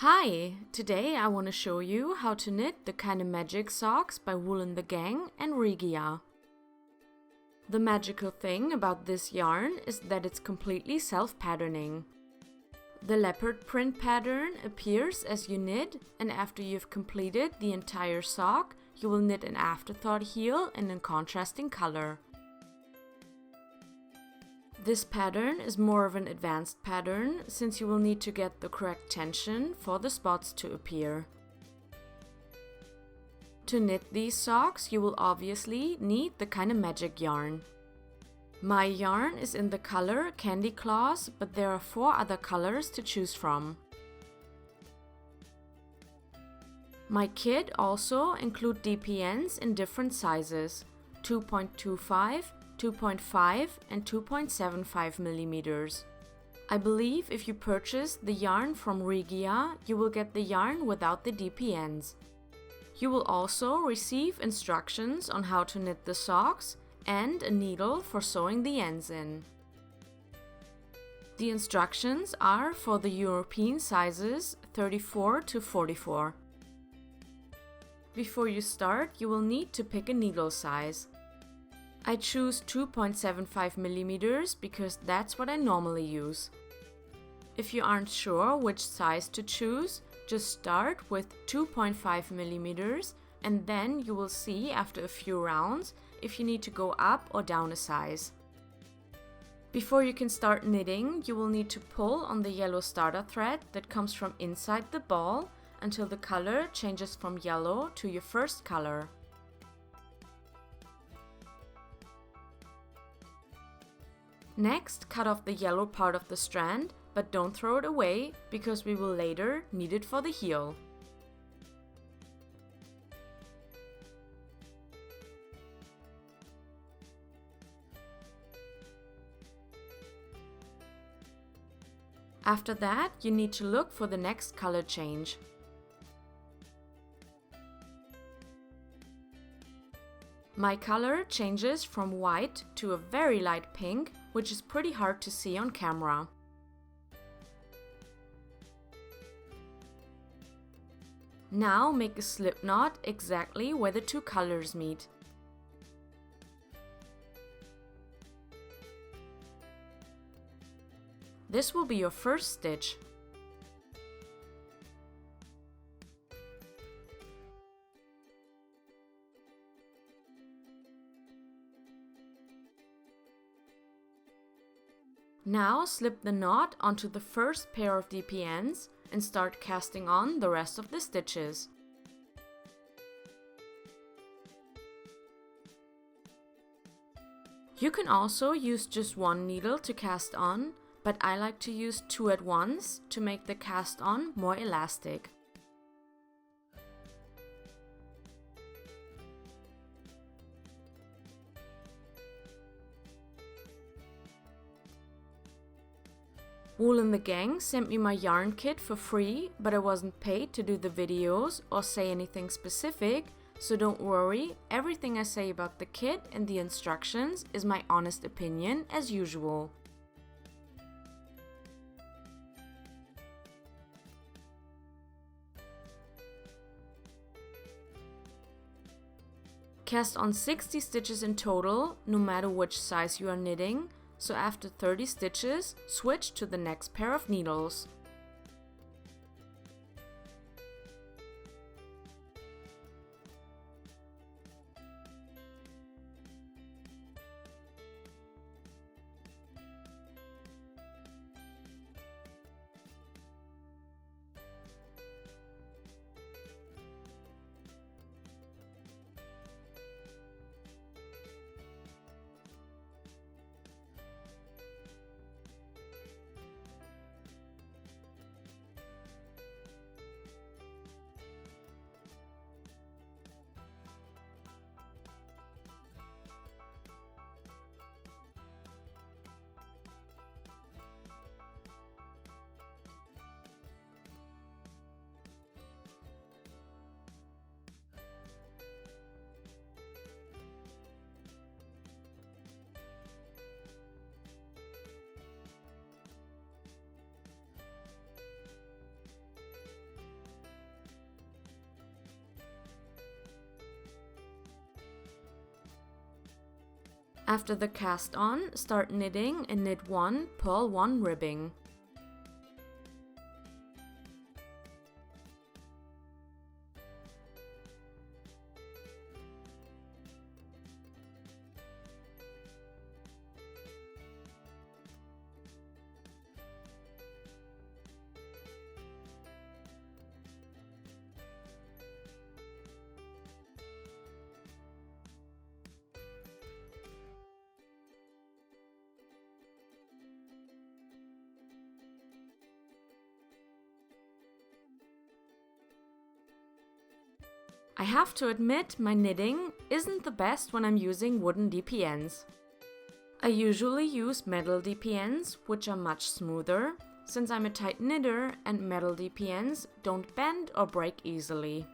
Hi! Today I want to show you how to knit the Kinda Magic socks by Wool and the Gang and Regia. The magical thing about this yarn is that it's completely self-patterning. The leopard print pattern appears as you knit, and after you've completed the entire sock, you will knit an afterthought heel in a contrasting color. This pattern is more of an advanced pattern since you will need to get the correct tension for the spots to appear. To knit these socks, you will obviously need the Kinda Magic yarn. My yarn is in the color Candy Claws, but there are 4 other colors to choose from. My kit also includes DPNs in different sizes: 2.25, 2.5 and 2.75 millimeters. I believe if you purchase the yarn from Regia, you will get the yarn without the DPNs. You will also receive instructions on how to knit the socks and a needle for sewing the ends in. The instructions are for the European sizes 34 to 44. Before you start, you will need to pick a needle size. I choose 2.75 millimeters because that's what I normally use. If you aren't sure which size to choose, just start with 2.5 millimeters and then you will see after a few rounds if you need to go up or down a size. Before you can start knitting, you will need to pull on the yellow starter thread that comes from inside the ball until the color changes from yellow to your first color. Next, cut off the yellow part of the strand, but don't throw it away because we will later need it for the heel. After that, you need to look for the next color change. My color changes from white to a very light pink, which is pretty hard to see on camera. Now make a slip knot exactly where the 2 colors meet. This will be your first stitch. Now slip the knot onto the first pair of DPNs and start casting on the rest of the stitches. You can also use just one needle to cast on, but I like to use 2 at once to make the cast on more elastic. Wool and the Gang sent me my yarn kit for free, but I wasn't paid to do the videos or say anything specific, so don't worry, everything I say about the kit and the instructions is my honest opinion as usual. Cast on 60 stitches in total, no matter which size you are knitting. So after 30 stitches, switch to the next pair of needles. After the cast on, start knitting and knit 1, purl 1 ribbing. I have to admit, my knitting isn't the best when I'm using wooden DPNs. I usually use metal DPNs, which are much smoother, since I'm a tight knitter and metal DPNs don't bend or break easily.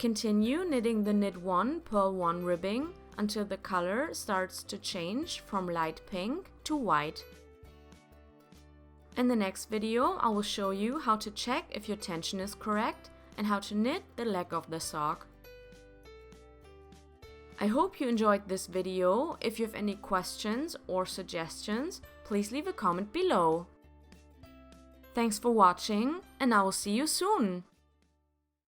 continue knitting the knit 1, purl 1 ribbing until the color starts to change from light pink to white. In the next video, I will show you how to check if your tension is correct and how to knit the leg of the sock. I hope you enjoyed this video. If you have any questions or suggestions, please leave a comment below. Thanks for watching, and I will see you soon!